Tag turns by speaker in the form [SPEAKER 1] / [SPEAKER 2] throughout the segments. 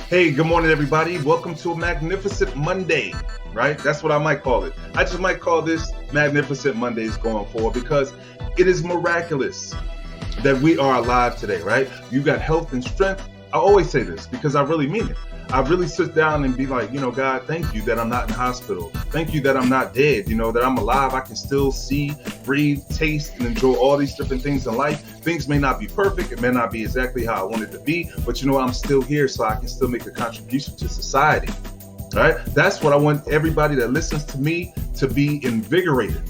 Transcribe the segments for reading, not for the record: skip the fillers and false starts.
[SPEAKER 1] Hey, good morning, everybody. Welcome to a magnificent Monday, right? That's what I might call it. I just might call this Magnificent Mondays going forward because it is miraculous that we are alive today, right? You got health and strength. I always say this because I really mean it. I really sit down and be like, God, thank you that I'm not in the hospital. Thank you that I'm not dead, that I'm alive. I can still see, breathe, taste, and enjoy all these different things in life. Things may not be perfect. It may not be exactly how I want it to be, but I'm still here so I can still make a contribution to society. All right. That's what I want everybody that listens to me to be invigorated,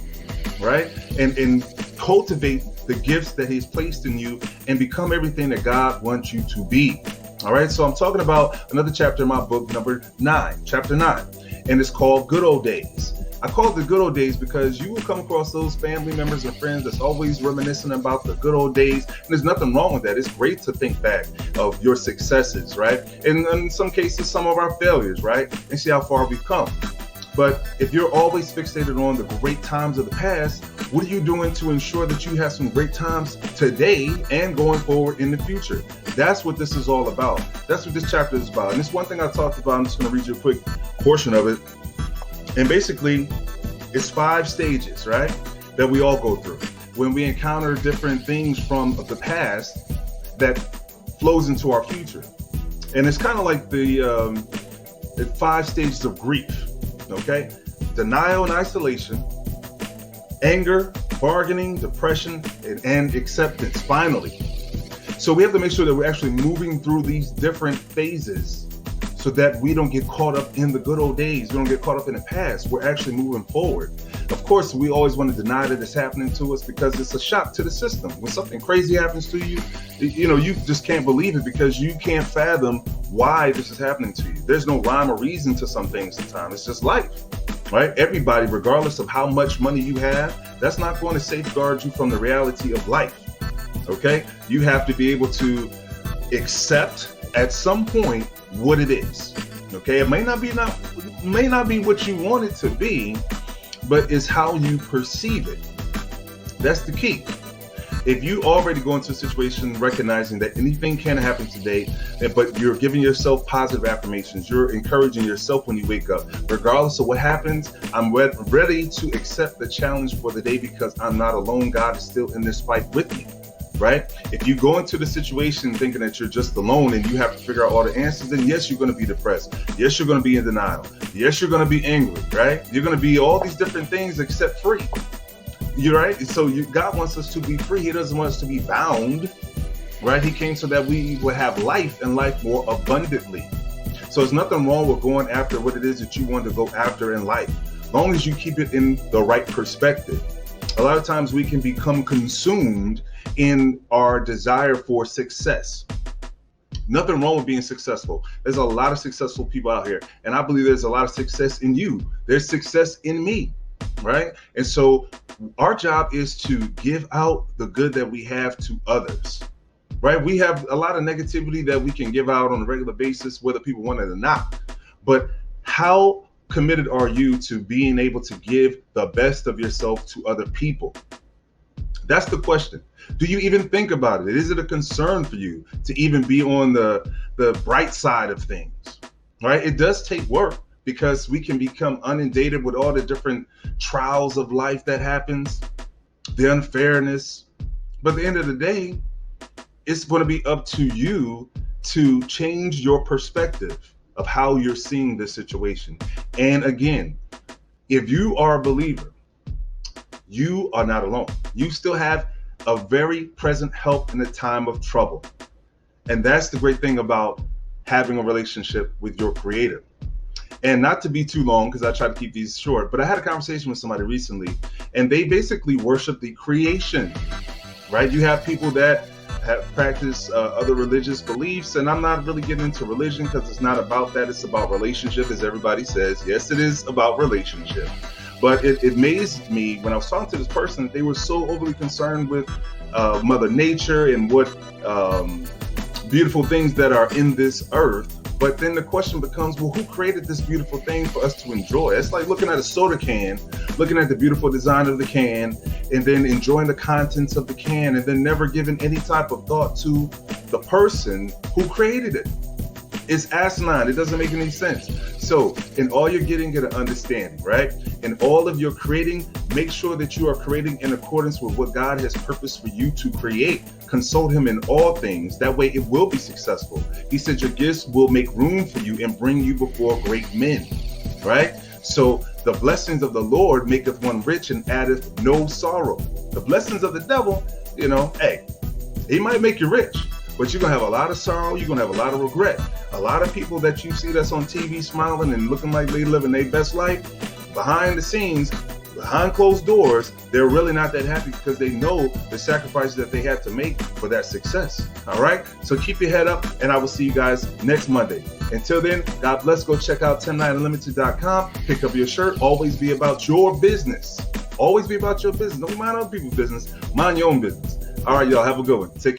[SPEAKER 1] right? And cultivate the gifts that he's placed in you and become everything that God wants you to be. All right, so I'm talking about another chapter in my book, chapter 9, and it's called Good Ol Daze. I call it the Good Ol Daze because you will come across those family members and friends that's always reminiscing about the good old days, and there's nothing wrong with that. It's great to think back of your successes, right? And in some cases, some of our failures, right? And see how far we've come. But if you're always fixated on the great times of the past, what are you doing to ensure that you have some great times today and going forward in the future? That's what this is all about. That's what this chapter is about. And it's one thing I talked about. I'm just going to read you a quick portion of it. And basically, it's 5 stages, right, that we all go through when we encounter different things from the past that flows into our future. And it's kind of like the 5 stages of grief. Okay, denial and isolation, anger, bargaining, depression, and acceptance, finally. So we have to make sure that we're actually moving through these different phases so that we don't get caught up in the good old days. We don't get caught up in the past. We're actually moving forward. Of course, we always want to deny that it's happening to us because it's a shock to the system. When something crazy happens to you, you just can't believe it because you can't fathom why this is happening to you. There's no rhyme or reason to some things sometimes. It's just life, right? Everybody, regardless of how much money you have, that's not going to safeguard you from the reality of life, okay? You have to be able to accept at some point what it is, okay? It may not be what you want it to be, but it's how you perceive it. That's the key. If you already go into a situation recognizing that anything can happen today, but you're giving yourself positive affirmations, you're encouraging yourself when you wake up, regardless of what happens, I'm ready to accept the challenge for the day because I'm not alone. God is still in this fight with me, right? If you go into the situation thinking that you're just alone and you have to figure out all the answers, then yes, you're going to be depressed. Yes, you're going to be in denial. Yes, you're going to be angry, right? You're going to be all these different things except free. You're right. So God wants us to be free. He doesn't want us to be bound, right? He came so that we would have life and life more abundantly. So there's nothing wrong with going after what it is that you want to go after in life, as long as you keep it in the right perspective. A lot of times we can become consumed in our desire for success. Nothing wrong with being successful. There's a lot of successful people out here, and I believe there's a lot of success in you. There's success in me, right? And so our job is to give out the good that we have to others, right? We have a lot of negativity that we can give out on a regular basis, whether people want it or not. But how committed are you to being able to give the best of yourself to other people? That's the question. Do you even think about it? Is it a concern for you to even be on the bright side of things, right? It does take work because we can become inundated with all the different trials of life that happens, the unfairness. But at the end of the day, it's going to be up to you to change your perspective of how you're seeing this situation. And again, if you are a believer, you are not alone. You still have a very present help in the time of trouble. And that's the great thing about having a relationship with your creator. And not to be too long, because I try to keep these short, but I had a conversation with somebody recently, and they basically worship the creation, right? You have people that have practiced other religious beliefs, and I'm not really getting into religion because it's not about that. It's about relationship, as everybody says. Yes, it is about relationship. But it amazed me when I was talking to this person, they were so overly concerned with Mother Nature and what beautiful things that are in this earth. But then the question becomes, well, who created this beautiful thing for us to enjoy? It's like looking at a soda can, looking at the beautiful design of the can, and then enjoying the contents of the can, and then never giving any type of thought to the person who created it. It's asinine. It doesn't make any sense. So in all you're getting, get an understanding, right? In all of your creating, make sure that you are creating in accordance with what God has purposed for you to create. Consult him in all things. That way it will be successful. He said your gifts will make room for you and bring you before great men, right? So the blessings of the Lord maketh one rich and addeth no sorrow. The blessings of the devil, hey, he might make you rich, but you're going to have a lot of sorrow. You're going to have a lot of regret. A lot of people that you see that's on TV smiling and looking like they living their best life, behind the scenes, behind closed doors, they're really not that happy because they know the sacrifices that they had to make for that success. All right. So keep your head up, and I will see you guys next Monday. Until then, God bless. Go check out 109unlimited.com. Pick up your shirt. Always be about your business. Always be about your business. Don't mind other people's business. Mind your own business. All right, y'all. Have a good one. Take care.